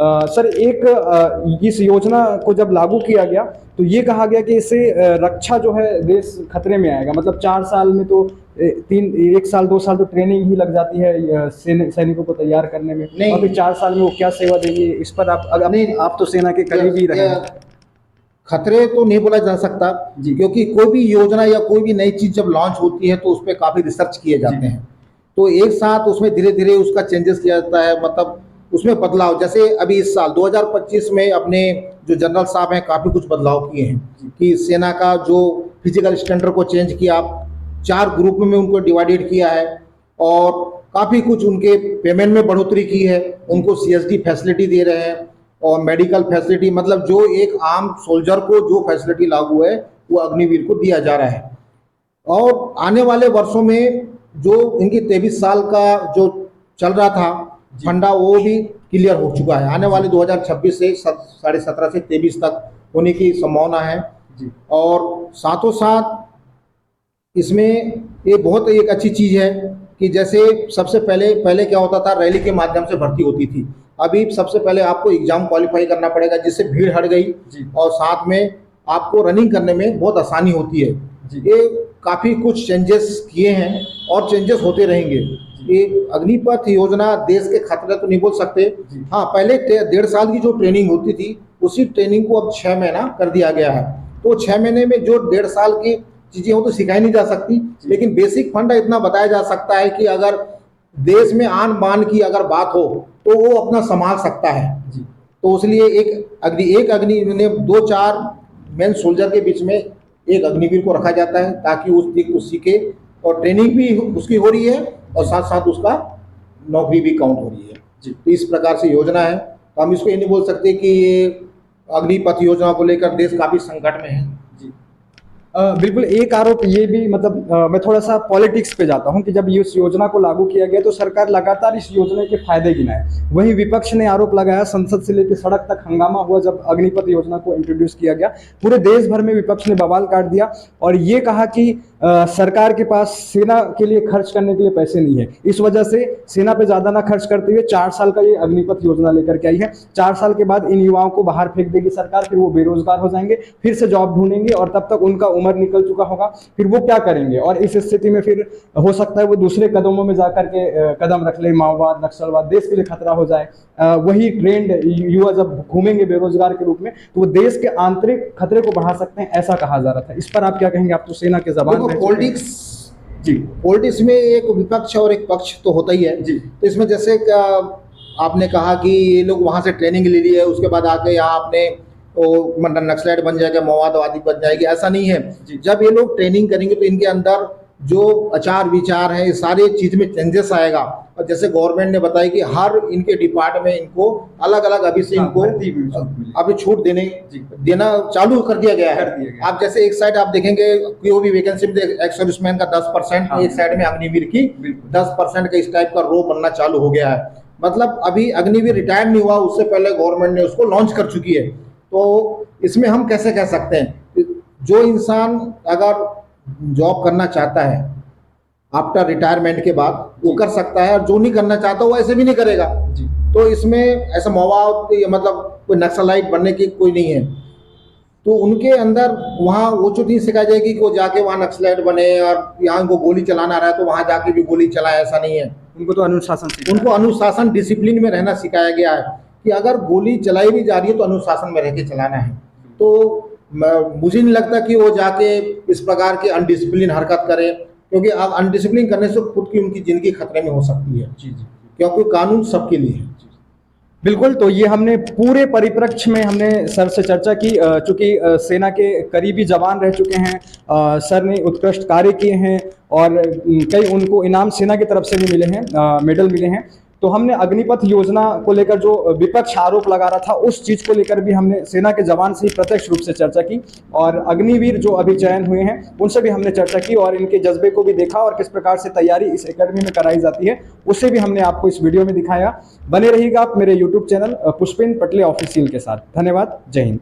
Sir इस योजना को जब लागू किया गया तो ये कहा गया कि इससे रक्षा जो है देश खतरे में आएगा। मतलब 4 साल में तो 1 साल 2 साल तो ट्रेनिंग ही लग जाती है सैनिकों को तैयार करने में, नहीं, और फिर 4 साल में वो क्या सेवा देंगे, इस पर आप तो सेना के करीब ही रहे हैं। खतरे तो नहीं बोला जा सकता जी। क्योंकि कोई भी योजना या कोई भी नई चीज जब लॉन्च होती है तो उस पर काफी रिसर्च किए जाते हैं, तो एक साथ उसमें धीरे धीरे उसका चेंजेस किया जाता है, मतलब उसमें बदलाव। जैसे अभी इस साल 2025 में अपने जो जनरल साहब हैं काफी कुछ बदलाव किए हैं कि सेना का जो फिजिकल स्टैंडर्ड को चेंज किया, 4 ग्रुप में उनको डिवाइडेड किया है और काफी कुछ उनके पेमेंट में बढ़ोतरी की है, उनको CSD फैसिलिटी दे रहे हैं और मेडिकल फैसिलिटी, मतलब जो एक आम सोल्जर को जो फैसिलिटी लागू है वो अग्निवीर को दिया जा रहा है। और आने वाले वर्षों में जो इनकी 23 साल का जो चल रहा था फंडा वो भी क्लियर हो चुका है, आने वाले 2026 से 17.5 से 23 तक होने की संभावना है। और साथों साथ इसमें ये बहुत एक अच्छी चीज़ है कि जैसे सबसे पहले क्या होता था, रैली के माध्यम से भर्ती होती थी, अभी सबसे पहले आपको एग्जाम क्वालिफाई करना पड़ेगा जिससे भीड़ हट गई और साथ में आपको रनिंग करने में बहुत आसानी होती है। ये काफ़ी कुछ चेंजेस किए हैं और चेंजेस होते रहेंगे। ये अग्निपथ योजना देश के खतरे तो नहीं बोल सकते, हाँ पहले 1.5 साल की जो ट्रेनिंग होती थी उसी ट्रेनिंग को अब 6 महीना कर दिया गया है, तो 6 महीने में जो 1.5 साल की चीज़ें हो तो सिखाई नहीं जा सकती, लेकिन बेसिक फंडा इतना बताया जा सकता है कि अगर देश में आन बान की अगर बात हो तो वो अपना संभाल सकता है। तो इसलिए एक अग्नि ने 2-4 मेन सोल्जर के बीच में एक अग्निवीर को रखा जाता है ताकि उस चीज को सीखे और ट्रेनिंग भी उसकी हो रही है और साथ साथ उसका नौकरी भी काउंट हो रही है। तो इस प्रकार से योजना है, तो हम इसको ये नहीं बोल सकते कि ये अग्निपथ योजना को लेकर देश काफी संकट में है। बिल्कुल। एक आरोप ये भी, मतलब मैं थोड़ा सा पॉलिटिक्स पे जाता हूँ कि जब ये इस योजना को लागू किया गया तो सरकार लगातार इस योजना के फायदे गिनाए, वहीं विपक्ष ने आरोप लगाया, संसद से लेकर सड़क तक हंगामा हुआ जब अग्निपथ योजना को इंट्रोड्यूस किया गया, पूरे देश भर में विपक्ष ने बवाल काट दिया और ये कहा कि सरकार के पास सेना के लिए खर्च करने के लिए पैसे नहीं है, इस वजह से सेना पे ज्यादा ना खर्च करते हुए 4 साल का ये अग्निपथ योजना लेकर के आई है। 4 साल के बाद इन युवाओं को बाहर फेंक देगी सरकार, फिर वो बेरोजगार हो जाएंगे, फिर से जॉब ढूंढेंगे और तब तक उनका उम्र निकल चुका होगा, फिर वो क्या करेंगे, और इस स्थिति में फिर हो सकता है वो दूसरे कदमों में जाकर के कदम रख ले, माओवाद नक्सलवाद, देश के लिए खतरा हो जाए। वही ट्रेंड युवा जब घूमेंगे बेरोजगार के रूप में तो वो देश के आंतरिक खतरे को बढ़ा सकते हैं, ऐसा कहा जा रहा था। इस पर आप क्या कहेंगे? आप तो सेना के जबान पॉलिटिक्स में एक विपक्ष और एक पक्ष तो होता ही है जी। तो इसमें जैसे आपने कहा कि ये लोग वहां से ट्रेनिंग ले ली है, उसके बाद आके यहाँ आपने वो नक्सलाइट बन जाएगा, माओवादी बन जाएगी, ऐसा नहीं है। जब ये लोग ट्रेनिंग करेंगे तो इनके अंदर जो आचार विचार है सारे चीज में चेंजेस आएगा। और जैसे गवर्नमेंट ने बताया कि हर इनके डिपार्टमेंट में इनको अलग अलग अभी से इनको अभी छूट देना चालू कर दिया गया है। आप जैसे एक साइड आप देखेंगे कोई भी वैकेंसी में एक्स सर्विसमैन का 10%, एक साइड में अग्निवीर की 10% का इस टाइप का रो बनना चालू हो गया है। मतलब अभी अग्निवीर रिटायर नहीं हुआ, उससे पहले गवर्नमेंट ने उसको लॉन्च कर चुकी है। तो इसमें हम कैसे कह सकते हैं, जो इंसान अगर जॉब करना चाहता है आफ्टर रिटायरमेंट के बाद वो कर सकता है, और जो नहीं करना चाहता वो ऐसे भी नहीं करेगा। तो इसमें ऐसा माओवाद मतलब कोई नक्सलाइट बनने की कोई नहीं है, तो उनके अंदर वहाँ वो चीज़ नहीं सिखाई जाएगी कि वो जाके वहाँ नक्सलाइट बने और यहाँ उनको गोली चलाना रहा है तो वहाँ जाके भी गोली चलाए, ऐसा नहीं है। उनको अनुशासन डिसिप्लिन में रहना सिखाया गया है कि अगर गोली चलाई भी जा रही है तो अनुशासन में रह के चलाना है। तो मुझे नहीं लगता कि वो जाके इस प्रकार की अनडिसिप्लिन हरकत करें, क्योंकि अब अनडिसिप्लिन करने से खुद की उनकी जिंदगी खतरे में हो सकती है। क्योंकि कानून सबके लिए है। बिल्कुल। तो ये हमने पूरे परिप्रेक्ष्य में हमने सर से चर्चा की, चूंकि सेना के करीबी जवान रह चुके हैं, सर ने उत्कृष्ट कार्य किए हैं और कई उनको इनाम सेना की तरफ से भी मिले हैं, मेडल मिले हैं। तो हमने अग्निपथ योजना को लेकर जो विपक्ष आरोप लगा रहा था उस चीज को लेकर भी हमने सेना के जवान से ही प्रत्यक्ष रूप से चर्चा की, और अग्निवीर जो अभी चयन हुए हैं उनसे भी हमने चर्चा की और इनके जज्बे को भी देखा और किस प्रकार से तैयारी इस एकेडमी में कराई जाती है उसे भी हमने आपको इस वीडियो में दिखाया। बने रहिएगा आप मेरे यूट्यूब चैनल पुष्पिन पटले ऑफिशियल के साथ। धन्यवाद। जय हिंद।